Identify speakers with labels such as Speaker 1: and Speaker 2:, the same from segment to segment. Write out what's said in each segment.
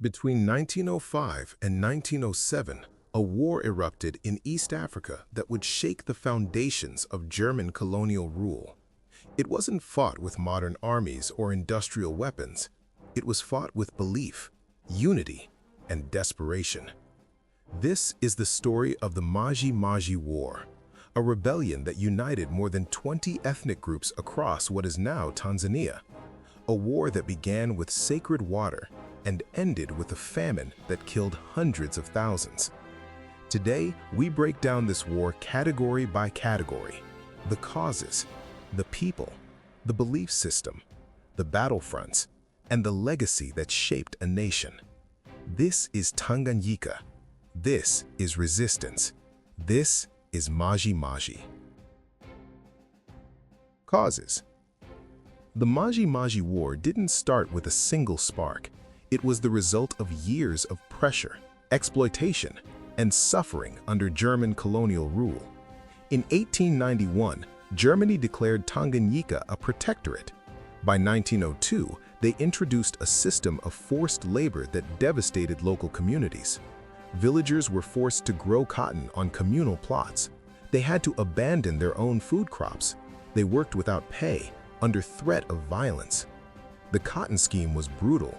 Speaker 1: Between 1905 and 1907, a war erupted in East Africa that would shake the foundations of German colonial rule. It wasn't fought with modern armies or industrial weapons. It was fought with belief, unity, and desperation. This is the story of the Maji Maji War, a rebellion that united more than 20 ethnic groups across what is now Tanzania. A war that began with sacred water and ended with a famine that killed hundreds of thousands. Today, we break down this war category by category: the causes, the people, the belief system, the battlefronts, and the legacy that shaped a nation. This is Tanganyika. This is resistance. This is Maji Maji. Causes. The Maji Maji War didn't start with a single spark. It was the result of years of pressure, exploitation, and suffering under German colonial rule. In 1891, Germany declared Tanganyika a protectorate. By 1902, they introduced a system of forced labor that devastated local communities. Villagers were forced to grow cotton on communal plots. They had to abandon their own food crops. They worked without pay, under threat of violence. The cotton scheme was brutal.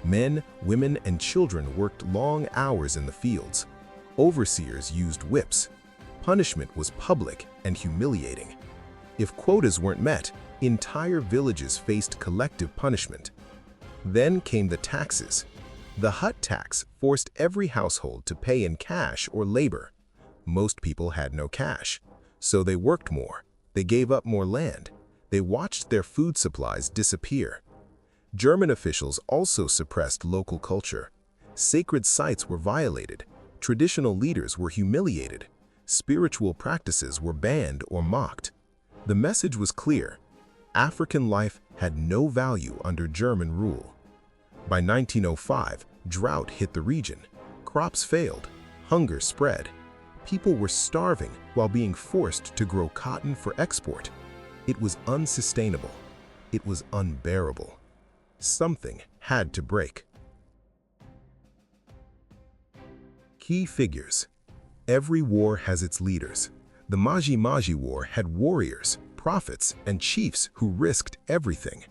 Speaker 1: Men, women, and children worked long hours in the fields. Overseers used whips. Punishment was public and humiliating. If quotas weren't met, entire villages faced collective punishment. Then came the taxes. The hut tax forced every household to pay in cash or labor. Most people had no cash, so they worked more. They gave up more land. They watched their food supplies disappear. German officials also suppressed local culture. Sacred sites were violated. Traditional leaders were humiliated. Spiritual practices were banned or mocked. The message was clear: African life had no value under German rule. By 1905, drought hit the region. Crops failed. Hunger spread. People were starving while being forced to grow cotton for export. It was unsustainable. It was unbearable. Something had to break. Key figures. Every war has its leaders. The Maji Maji War had warriors, prophets, and chiefs who risked everything.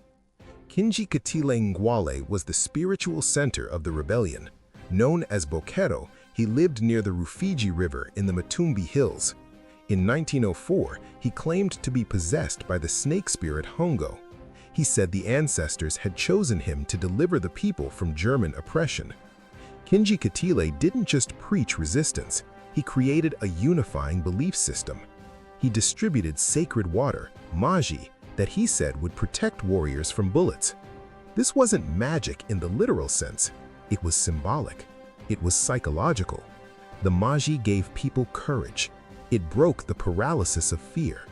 Speaker 1: Kinjekitile Ngwale was the spiritual center of the rebellion. Known as Bokero, he lived near the Rufiji River in the Matumbi Hills. In 1904, he claimed to be possessed by the snake spirit Hongo. He said the ancestors had chosen him to deliver the people from German oppression. Kinjekitile didn't just preach resistance, he created a unifying belief system. He distributed sacred water, Maji, that he said would protect warriors from bullets. This wasn't magic in the literal sense. It was symbolic. It was psychological. The Maji gave people courage. It broke the paralysis of fear.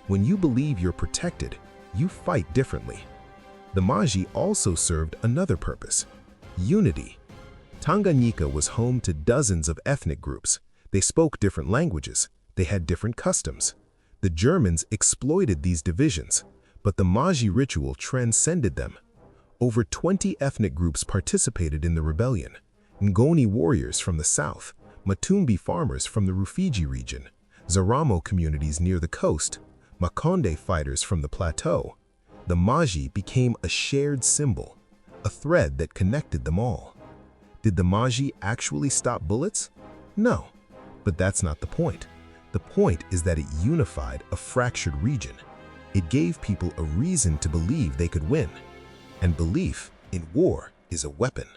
Speaker 1: When you believe you're protected, you fight differently. The Maji also served another purpose: unity. Tanganyika was home to dozens of ethnic groups. They spoke different languages. They had different customs. The Germans exploited these divisions, but the Maji ritual transcended them. Over 20 ethnic groups participated in the rebellion: Ngoni warriors from the south, Matumbi farmers from the Rufiji region, Zaramo communities near the coast, Makonde fighters from the plateau. The Maji became a shared symbol, a thread that connected them all. Did the Maji actually stop bullets? No, but that's not the point. The point is that it unified a fractured region. It gave people a reason to believe they could win. And belief in war is a weapon.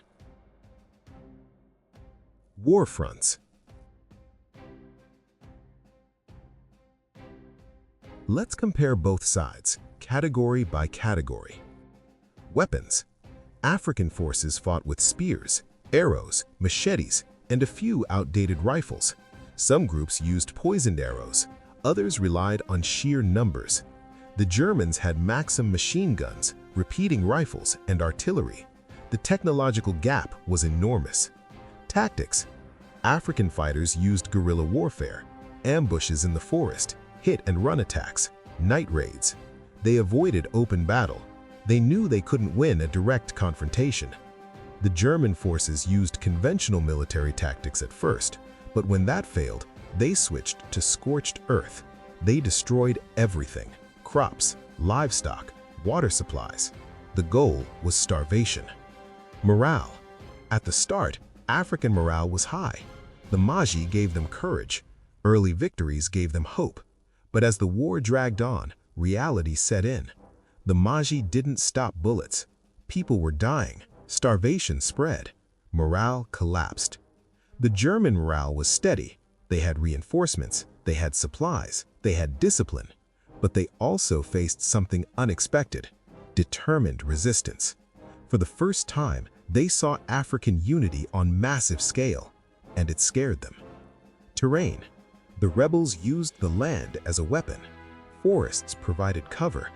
Speaker 1: War fronts. Let's compare both sides, category by category. Weapons. African forces fought with spears, arrows, machetes, and a few outdated rifles. Some groups used poisoned arrows. Others relied on sheer numbers. The Germans had Maxim machine guns, repeating rifles, and artillery. The technological gap was enormous. Tactics. African fighters used guerrilla warfare, ambushes in the forest, hit-and-run attacks, night raids. They avoided open battle. They knew they couldn't win a direct confrontation. The German forces used conventional military tactics at first, but when that failed, they switched to scorched earth. They destroyed everything: crops, livestock, water supplies. The goal was starvation. Morale. At the start, African morale was high. The Maji gave them courage. Early victories gave them hope. But as the war dragged on, reality set in. The Maji didn't stop bullets. People were dying. Starvation spread. Morale collapsed. The German morale was steady. They had reinforcements, they had supplies, they had discipline. But they also faced something unexpected: determined resistance. For the first time, they saw African unity on massive scale, and it scared them. Terrain. The rebels used the land as a weapon. Forests provided cover.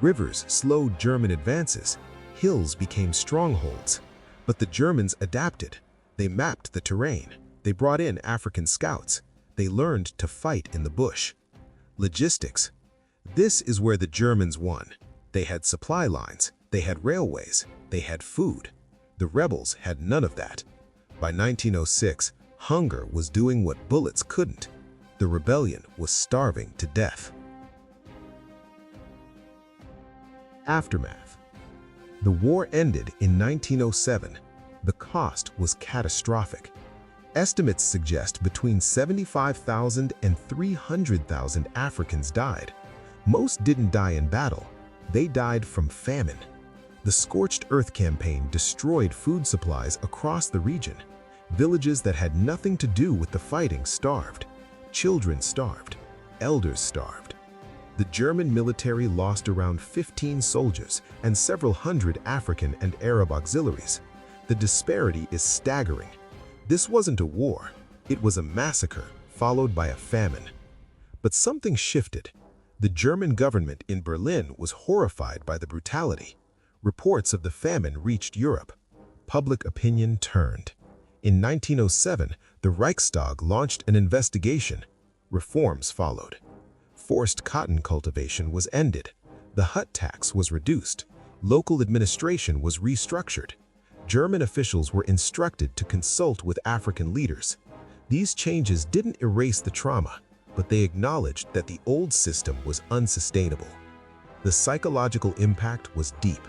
Speaker 1: Rivers slowed German advances. Hills became strongholds. But the Germans adapted. They mapped the terrain. They brought in African scouts. They learned to fight in the bush. Logistics. This is where the Germans won. They had supply lines. They had railways. They had food. The rebels had none of that. By 1906, hunger was doing what bullets couldn't. The rebellion was starving to death. Aftermath. The war ended in 1907. The cost was catastrophic. Estimates suggest between 75,000 and 300,000 Africans died. Most didn't die in battle. They died from famine. The Scorched Earth campaign destroyed food supplies across the region. Villages that had nothing to do with the fighting starved. Children starved. Elders starved. The German military lost around 15 soldiers and several hundred African and Arab auxiliaries. The disparity is staggering. This wasn't a war. It was a massacre, followed by a famine. But something shifted. The German government in Berlin was horrified by the brutality. Reports of the famine reached Europe. Public opinion turned. In 1907, the Reichstag launched an investigation. Reforms followed. Forced cotton cultivation was ended. The hut tax was reduced. Local administration was restructured. German officials were instructed to consult with African leaders. These changes didn't erase the trauma, but they acknowledged that the old system was unsustainable. The psychological impact was deep.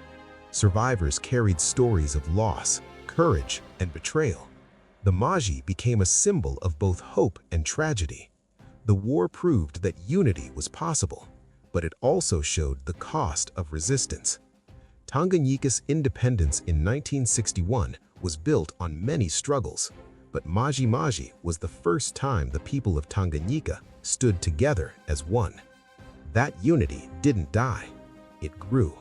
Speaker 1: Survivors carried stories of loss, courage, and betrayal. The Maji became a symbol of both hope and tragedy. The war proved that unity was possible, but it also showed the cost of resistance. Tanganyika's independence in 1961 was built on many struggles, but Maji Maji was the first time the people of Tanganyika stood together as one. That unity didn't die, it grew.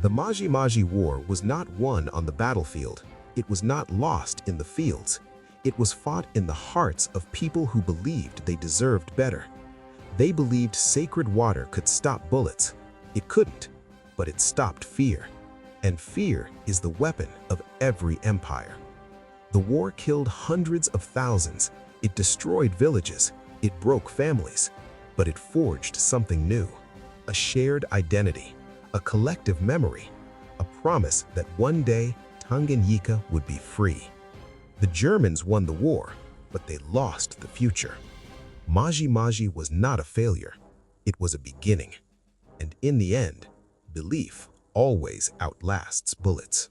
Speaker 1: The Maji Maji War was not won on the battlefield. It was not lost in the fields. It was fought in the hearts of people who believed they deserved better. They believed sacred water could stop bullets. It couldn't, but it stopped fear. And fear is the weapon of every empire. The war killed hundreds of thousands. It destroyed villages. It broke families. But it forged something new: a shared identity, a collective memory, a promise that one day Tanganyika would be free. The Germans won the war, but they lost the future. Maji Maji was not a failure. It was a beginning. And in the end, belief always outlasts bullets.